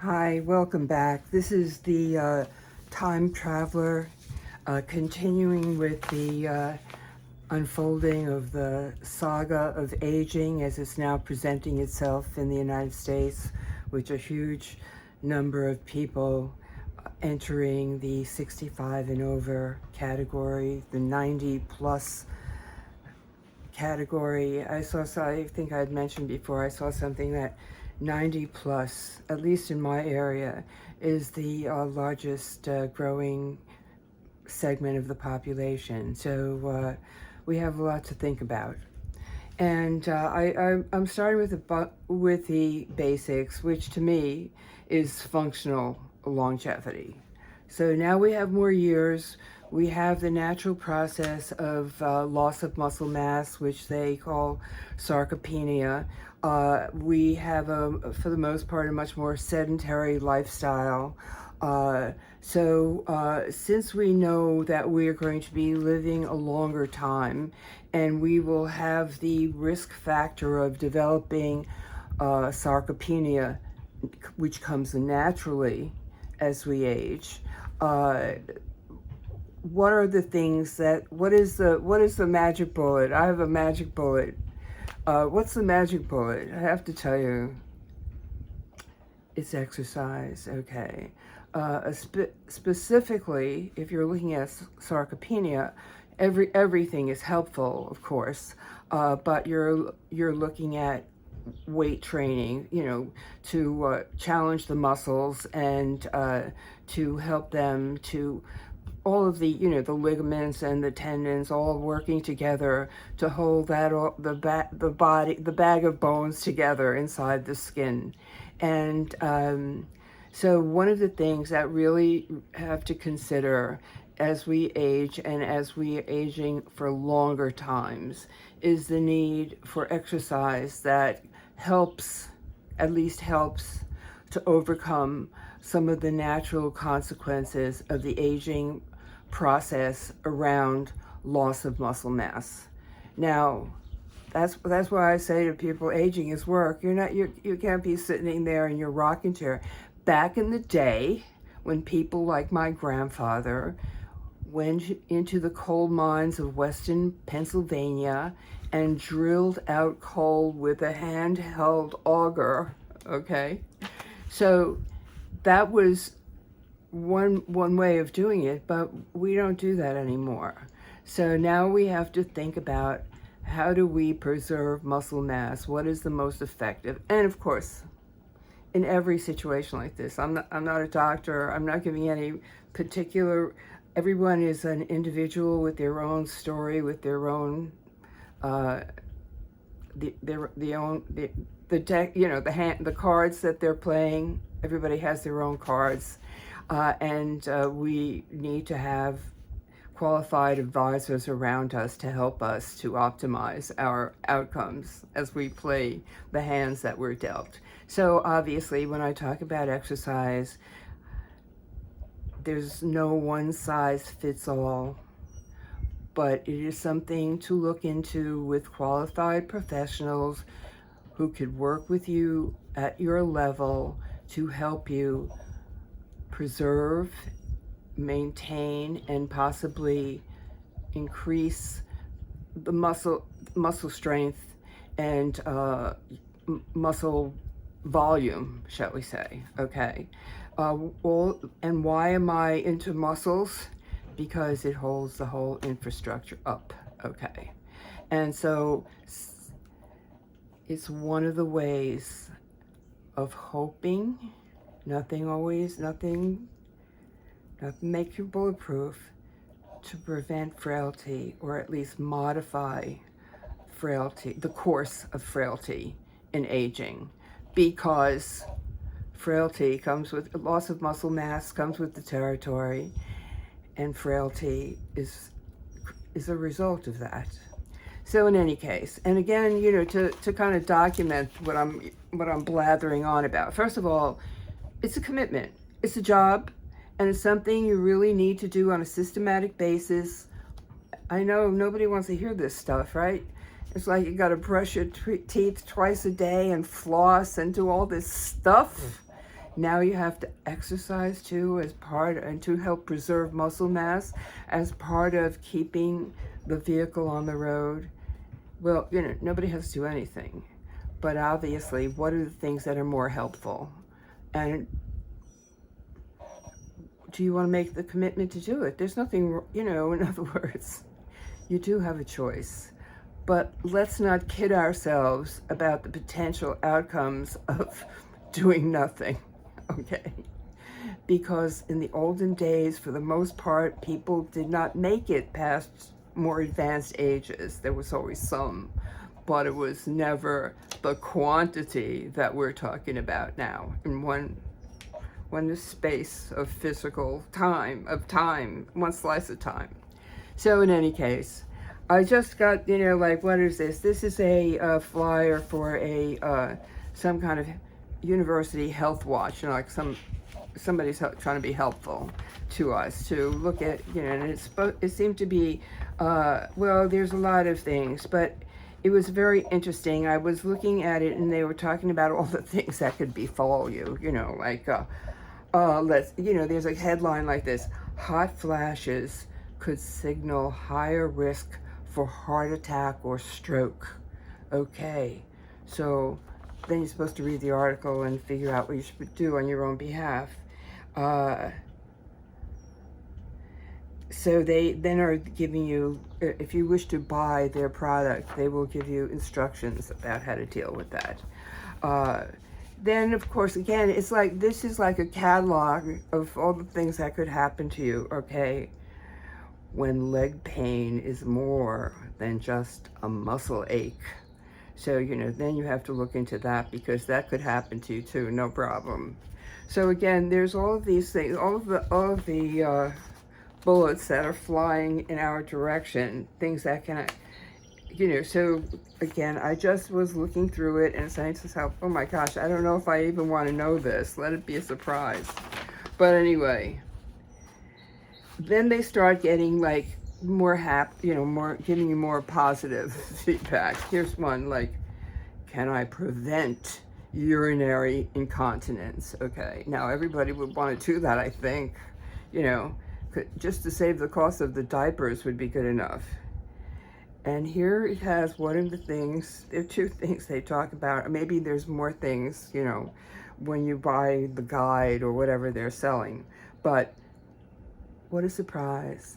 Hi, welcome back. This is the Time Traveler, continuing with the unfolding of the saga of aging as it's now presenting itself in the United States, with a huge number of people entering the 65 and over category, the 90 plus category. I think I had mentioned before, I saw something that 90 plus, at least in my area, is the largest growing segment of the population. So we have a lot to think about. And I'm starting with the basics, which to me is functional longevity. So now we have more years. We have the natural process of loss of muscle mass, which they call sarcopenia. We have, for the most part, a much more sedentary lifestyle. So since we know that we are going to be living a longer time, and we will have the risk factor of developing sarcopenia, which comes naturally as we age. What are the things that? What is the magic bullet? I have a magic bullet. What's the magic bullet? I have to tell you, it's exercise. Okay. Specifically, if you're looking at sarcopenia, everything is helpful, of course, but you're looking at weight training, to challenge the muscles and to help them to all of the the ligaments and the tendons all working together to hold the bag of bones together inside the skin. And so one of the things that really have to consider as we age and as we are aging for longer times is the need for exercise that at least helps to overcome some of the natural consequences of the aging process around loss of muscle mass. Now, that's why I say to people, aging is work. You can't be sitting there in your rocking chair. Back in the day, when people like my grandfather went into the coal mines of Western Pennsylvania and drilled out coal with a handheld auger, okay? So that was one way of doing it, but we don't do that anymore. So now we have to think about, how do we preserve muscle mass? What is the most effective? And of course, in every situation like this, I'm not a doctor. I'm not giving any particular. Everyone is an individual with their own story, with their own the deck, the cards that they're playing. Everybody has their own cards, and we need to have qualified advisors around us to help us to optimize our outcomes as we play the hands that we're dealt. So obviously, when I talk about exercise, there's no one size fits all, but it is something to look into with qualified professionals who could work with you at your level to help you preserve, maintain, and possibly increase the muscle strength and muscle volume, shall we say? Okay. And why am I into muscles? Because it holds the whole infrastructure up. Okay. And so it's one of the ways of hoping. Nothing makes you bulletproof, to prevent frailty, or at least modify frailty, the course of frailty in aging, because frailty comes with loss of muscle mass, comes with the territory, and frailty is a result of that. So in any case, and again, to kind of document what I'm blathering on about. First of all, it's a commitment. It's a job, and it's something you really need to do on a systematic basis. I know nobody wants to hear this stuff, right? It's like you got to brush your teeth twice a day and floss and do all this stuff. Now you have to exercise too as part, and to help preserve muscle mass as part of keeping the vehicle on the road. Well, nobody has to do anything. But obviously, what are the things that are more helpful? And do you want to make the commitment to do it? There's nothing, in other words, you do have a choice. But let's not kid ourselves about the potential outcomes of doing nothing, okay? Because in the olden days, for the most part, people did not make it past more advanced ages. There was always some, but it was never the quantity that we're talking about now in one space of physical time, one slice of time. So in any case, I just got, what is this? This is a flyer for some kind of university health watch, like somebody's trying to be helpful to us to look at, and it seemed to be, well, there's a lot of things, but it was very interesting. I was looking at it and they were talking about all the things that could befall you, there's a headline like this: hot flashes could signal higher risk for heart attack or stroke. Okay, so then you're supposed to read the article and figure out what you should do on your own behalf. So they then are giving you, if you wish to buy their product, they will give you instructions about how to deal with that. Then, of course, again, this is like a catalog of all the things that could happen to you, okay? When leg pain is more than just a muscle ache. So, then you have to look into that, because that could happen to you too, no problem. So again, there's all of these things, all of the bullets that are flying in our direction, things that can, so again, I just was looking through it and saying to myself, oh my gosh, I don't know if I even want to know this. Let it be a surprise. But anyway, then they start getting like more more giving you more positive feedback. Here's one, like, can I prevent urinary incontinence? Okay, now everybody would want to do that, I think. Just to save the cost of the diapers would be good enough. And here it has one of the things, there are two things they talk about. Maybe there's more things, when you buy the guide or whatever they're selling. But what a surprise.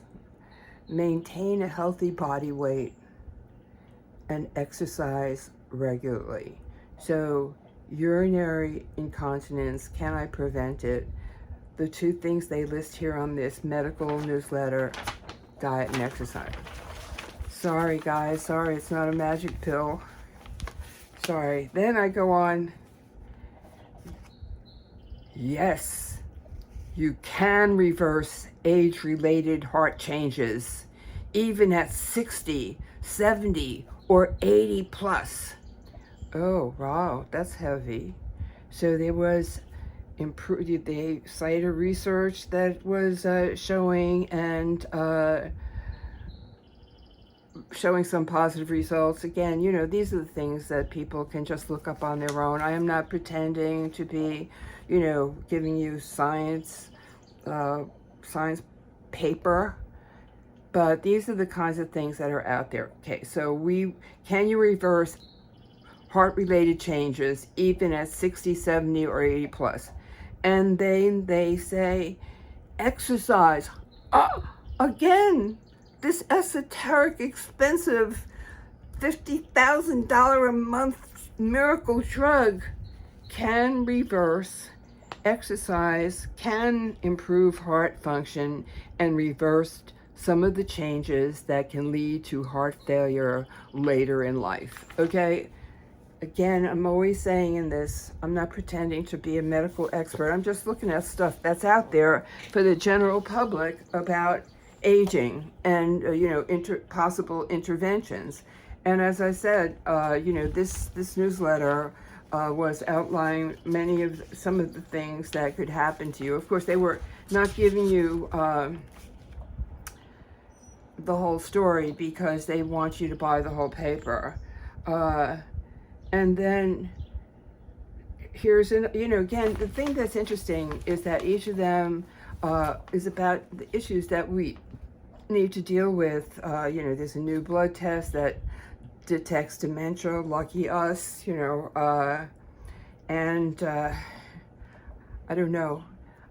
Maintain a healthy body weight and exercise regularly. So urinary incontinence, can I prevent it? The two things they list here on this medical newsletter: diet and exercise. Sorry guys, sorry, it's not a magic pill. Sorry. Then I go on. Yes, you can reverse age-related heart changes, even at 60, 70, or 80 plus. Oh, wow, that's heavy. So there was they cited research that was showing some positive results. Again, these are the things that people can just look up on their own. I am not pretending to be, giving you science paper, but these are the kinds of things that are out there. Okay, so can you reverse heart-related changes even at 60, 70, or 80 plus? And then they say, exercise. Again, this esoteric, expensive, $50,000 a month miracle drug can reverse. Exercise can improve heart function and reverse some of the changes that can lead to heart failure later in life. Okay? Again, I'm always saying in this, I'm not pretending to be a medical expert. I'm just looking at stuff that's out there for the general public about aging and, possible interventions. And as I said, this newsletter was outlining some of the things that could happen to you. Of course, they were not giving you the whole story because they want you to buy the whole paper. And then here's an, again, the thing that's interesting is that each of them is about the issues that we need to deal with. There's a new blood test that detects dementia, lucky us, and I don't know.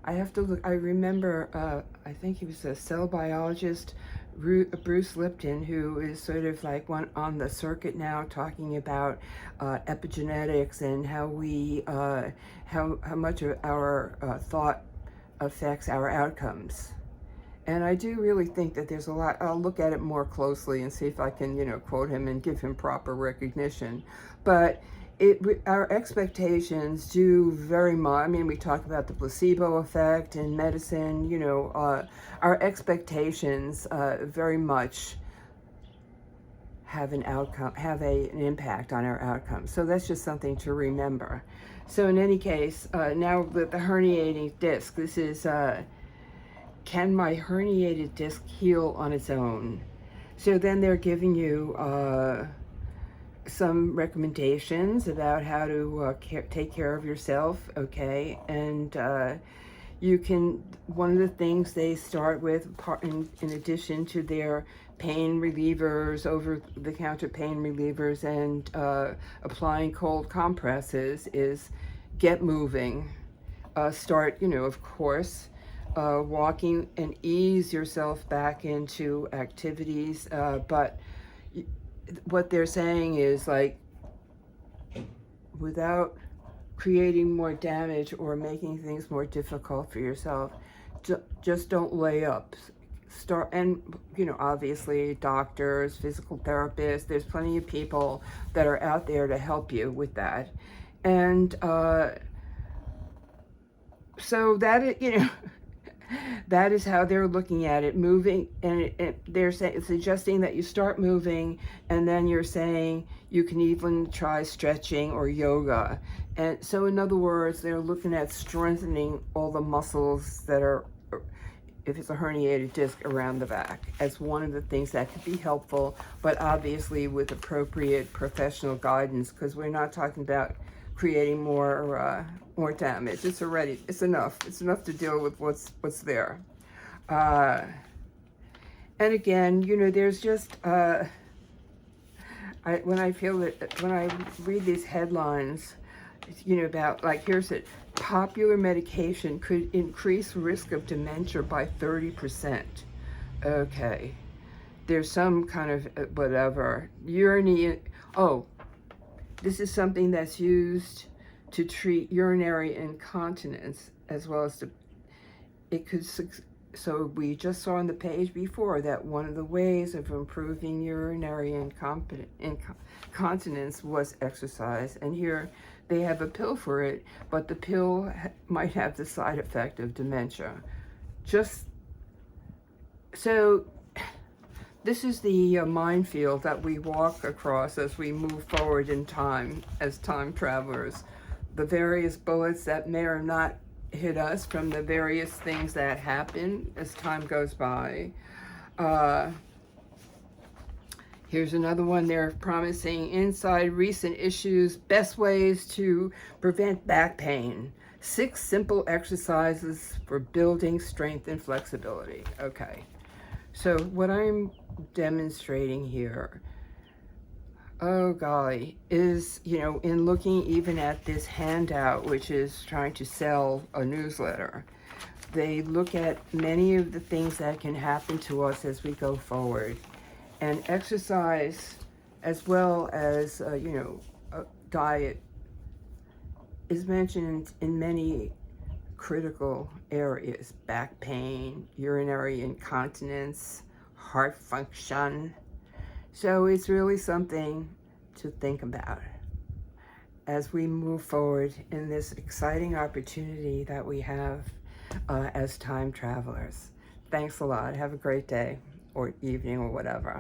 I have to look. I remember, I think he was a cell biologist, Bruce Lipton, who is sort of like one on the circuit now, talking about epigenetics and how we, how much of our thought affects our outcomes. And I do really think that there's a lot. I'll look at it more closely and see if I can, quote him and give him proper recognition. But our expectations do very much. I mean, we talk about the placebo effect in medicine. Our expectations very much have an outcome, have an impact on our outcomes. So that's just something to remember. So in any case, now with the herniating disc, this is. Can my herniated disc heal on its own? So then they're giving you some recommendations about how to take care of yourself, okay? And you can, one of the things they start with, in addition to their pain relievers, over-the-counter pain relievers, and applying cold compresses, is get moving. Start, of course, walking, and ease yourself back into activities. But what they're saying is, like, without creating more damage or making things more difficult for yourself, just don't lay up. Start, and obviously doctors, physical therapists, there's plenty of people that are out there to help you with that. And so that, that is how they're looking at it, moving, and they're suggesting that you start moving, and then you're saying you can even try stretching or yoga. And so in other words, they're looking at strengthening all the muscles that are, if it's a herniated disc, around the back, as one of the things that could be helpful, but obviously with appropriate professional guidance, because we're not talking about creating more damage. It's enough. It's enough to deal with what's there. And again, there's just when I read these headlines, about, like, here's it: popular medication could increase risk of dementia by 30%. Okay, there's some kind of whatever urinary. Oh. This is something that's used to treat urinary incontinence, as well as so we just saw on the page before that one of the ways of improving urinary incontinence was exercise. And here they have a pill for it, but the pill might have the side effect of dementia. This is the minefield that we walk across as we move forward in time, as time travelers. The various bullets that may or not hit us from the various things that happen as time goes by. Here's another one. They're promising inside recent issues, best ways to prevent back pain. 6 simple exercises for building strength and flexibility. Okay. So what I'm demonstrating here, oh golly, is, in looking even at this handout, which is trying to sell a newsletter, they look at many of the things that can happen to us as we go forward. And exercise, as well as, diet, is mentioned in many critical areas: back pain, urinary incontinence, heart function. So it's really something to think about as we move forward in this exciting opportunity that we have as time travelers. Thanks a lot. Have a great day or evening or whatever.